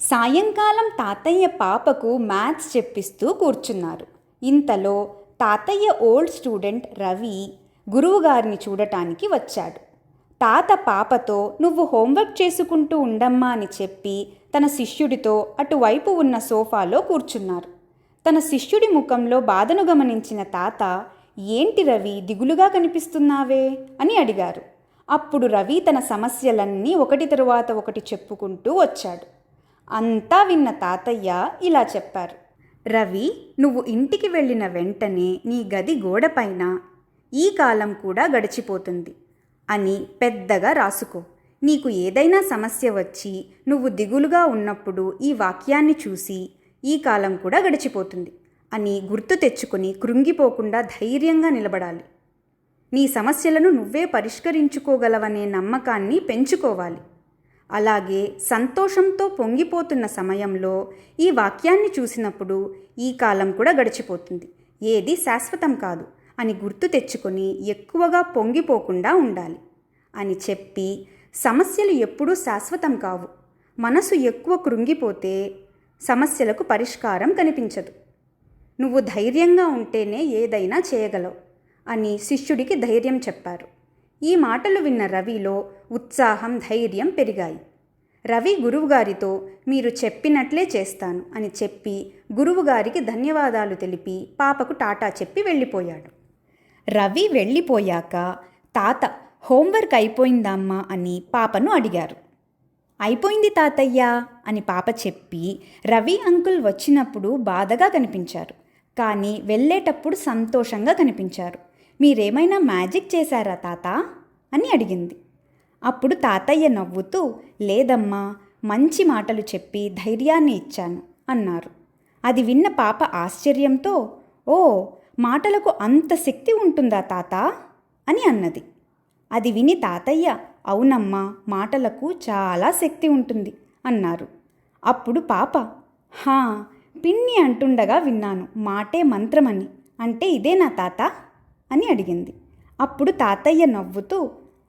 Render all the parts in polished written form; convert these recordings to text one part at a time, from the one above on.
సాయంకాలం తాతయ్య పాపకు మ్యాథ్స్ చెప్పిస్తూ కూర్చున్నారు. ఇంతలో తాతయ్య ఓల్డ్ స్టూడెంట్ రవి గురువుగారిని చూడటానికి వచ్చాడు. తాత పాపతో "నువ్వు హోంవర్క్ చేసుకుంటూ ఉండమ్మా" అని చెప్పి తన శిష్యుడితో అటువైపు ఉన్న సోఫాలో కూర్చున్నారు. తన శిష్యుడి ముఖంలో బాధను గమనించిన తాత, "ఏంటి రవి, దిగులుగా కనిపిస్తున్నావే?" అని అడిగారు. అప్పుడు రవి తన సమస్యలన్నీ ఒకటి తరువాత ఒకటి చెప్పుకుంటూ వచ్చాడు. అంతా విన్న తాతయ్య ఇలా చెప్పారు: "రవి, నువ్వు ఇంటికి వెళ్ళిన వెంటనే నీ గది గోడపైన 'ఈ కాలం కూడా గడిచిపోతుంది' అని పెద్దగా రాసుకో. నీకు ఏదైనా సమస్య వచ్చి నువ్వు దిగులుగా ఉన్నప్పుడు ఈ వాక్యాన్ని చూసి 'ఈ కాలం కూడా గడిచిపోతుంది' అని గుర్తు తెచ్చుకొని కృంగిపోకుండా ధైర్యంగా నిలబడాలి. నీ సమస్యలను నువ్వే పరిష్కరించుకోగలవనే నమ్మకాన్ని పెంచుకోవాలి. అలాగే సంతోషంతో పొంగిపోతున్న సమయంలో ఈ వాక్యాన్ని చూసినప్పుడు 'ఈ కాలం కూడా గడిచిపోతుంది, ఏది శాశ్వతం కాదు' అని గుర్తు తెచ్చుకొని ఎక్కువగా పొంగిపోకుండా ఉండాలి" అని చెప్పి, సమస్యలు ఎప్పుడూ శాశ్వతం కావు. మనసు ఎక్కువ కృంగిపోతే సమస్యలకు పరిష్కారం కనిపించదు. నువ్వు ధైర్యంగా ఉంటేనే ఏదైనా చేయగలవు అని శిష్యుడికి ధైర్యం చెప్పారు. ఈ మాటలు విన్న రవిలో ఉత్సాహం, ధైర్యం పెరిగాయి. రవి గురువుగారితో "మీరు చెప్పినట్లే చేస్తాను" అని చెప్పి గురువుగారికి ధన్యవాదాలు తెలిపి పాపకు టాటా చెప్పి వెళ్ళిపోయాడు. రవి వెళ్ళిపోయాక తాత "హోంవర్క్ అయిపోయిందమ్మా" అని పాపను అడిగారు. "అయిపోయింది తాతయ్య" అని పాప చెప్పి, రవి అంకుల్ వచ్చినప్పుడు బాధగా కనిపించారు, కానీ వెళ్ళేటప్పుడు సంతోషంగా కనిపించారు. "మీరేమైనా మ్యాజిక్ చేశారా తాత" అని అడిగింది. అప్పుడు తాతయ్య నవ్వుతూ "లేదమ్మా, మంచి మాటలు చెప్పి ధైర్యాన్ని ఇచ్చాను" అన్నారు. అది విన్న పాప ఆశ్చర్యంతో "ఓ, మాటలకు అంత శక్తి ఉంటుందా తాత" అని అన్నది. అది విని తాతయ్య "అవునమ్మా, మాటలకు చాలా శక్తి ఉంటుంది" అన్నారు. అప్పుడు పాప "హా, పిన్ని అంటుండగా విన్నాను, మాటే మంత్రమని, అంటే ఇదేనా తాత" అని అడిగింది. అప్పుడు తాతయ్య నవ్వుతూ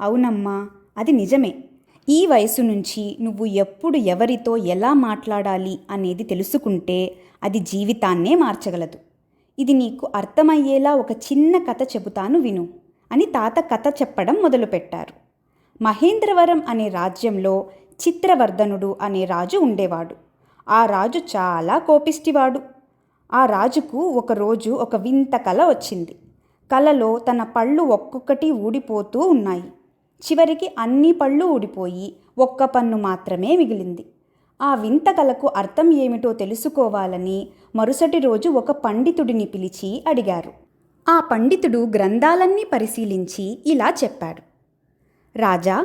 "అవునమ్మా, అది నిజమే. ఈ వయసు నుంచి నువ్వు ఎప్పుడు ఎవరితో ఎలా మాట్లాడాలి అనేది తెలుసుకుంటే అది జీవితాన్నే మార్చగలదు. ఇది నీకు అర్థమయ్యేలా ఒక చిన్న కథ చెబుతాను విను" అని తాత కథ చెప్పడం మొదలుపెట్టారు. మహేంద్రవరం అనే రాజ్యంలో చిత్రవర్ధనుడు అనే రాజు ఉండేవాడు. ఆ రాజు చాలా కోపిష్టివాడు. ఆ రాజుకు ఒకరోజు ఒక వింత కల వచ్చింది. కలలో తన పళ్ళు ఒక్కొక్కటి ఊడిపోతూ ఉన్నాయి. చివరికి అన్ని పళ్ళు ఊడిపోయి ఒక్క పన్ను మాత్రమే మిగిలింది. ఆ వింత కలకు అర్థం ఏమిటో తెలుసుకోవాలని మరుసటి రోజు ఒక పండితుడిని పిలిచి అడిగారు. ఆ పండితుడు గ్రంథాలన్నీ పరిశీలించి ఇలా చెప్పాడు: "రాజా,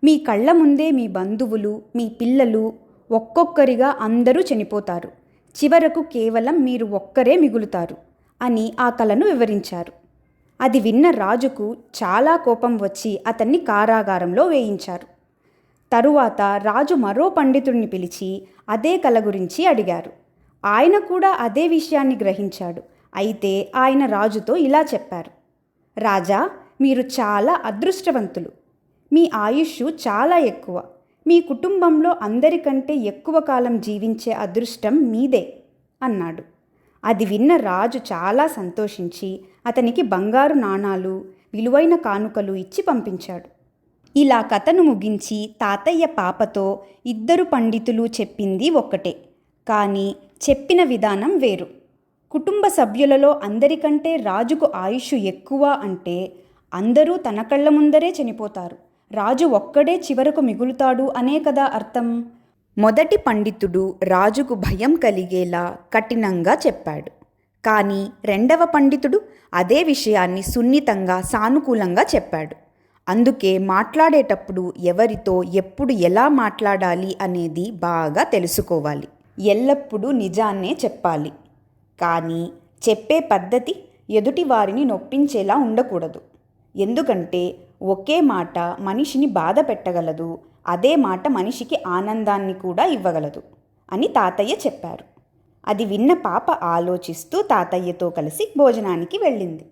మీ కళ్ళ ముందే మీ బంధువులు, మీ పిల్లలు ఒక్కొక్కరిగా అందరూ చనిపోతారు. చివరకు కేవలం మీరు ఒక్కరే మిగులుతారు" అని ఆ కలను వివరించారు. అది విన్న రాజుకు చాలా కోపం వచ్చి అతన్ని కారాగారంలో వేయించారు. తరువాత రాజు మరో పండితుడిని పిలిచి అదే కల గురించి అడిగారు. ఆయన కూడా అదే విషయాన్ని గ్రహించాడు. అయితే ఆయన రాజుతో ఇలా చెప్పారు: "రాజా, మీరు చాలా అదృష్టవంతులు. మీ ఆయుష్ చాలా ఎక్కువ. మీ కుటుంబంలో అందరికంటే ఎక్కువ కాలం జీవించే అదృష్టం మీదే" అన్నాడు. అది విన్న రాజు చాలా సంతోషించి అతనికి బంగారు నాణాలు, విలువైన కానుకలు ఇచ్చి పంపించాడు. ఇలా కథను ముగించి తాతయ్య పాపతో ఇద్దరు పండితులు చెప్పింది ఒక్కటే, కానీ చెప్పిన విధానం వేరు. కుటుంబ సభ్యులలో అందరికంటే రాజుకు ఆయుష్ ఎక్కువ అంటే అందరూ తన కళ్ళ ముందరే చనిపోతారు, రాజు ఒక్కడే చివరకు మిగులుతాడు అనే కదా అర్థం. మొదటి పండితుడు రాజుకు భయం కలిగేలా కఠినంగా చెప్పాడు. కానీ రెండవ పండితుడు అదే విషయాన్ని సున్నితంగా, సానుకూలంగా చెప్పాడు. అందుకే మాట్లాడేటప్పుడు ఎవరితో ఎప్పుడు ఎలా మాట్లాడాలి అనేది బాగా తెలుసుకోవాలి. ఎల్లప్పుడూ నిజాన్నే చెప్పాలి, కానీ చెప్పే పద్ధతి ఎదుటి వారిని నొప్పించేలా ఉండకూడదు. ఎందుకంటే ఒకే మాట మనిషిని బాధ పెట్టగలదు, అదే మాట మనిషికి ఆనందాన్ని కూడా ఇవ్వగలదు అని తాతయ్య చెప్పారు. అది విన్న పాప ఆలోచిస్తూ తాతయ్యతో కలిసి భోజనానికి వెళ్ళింది.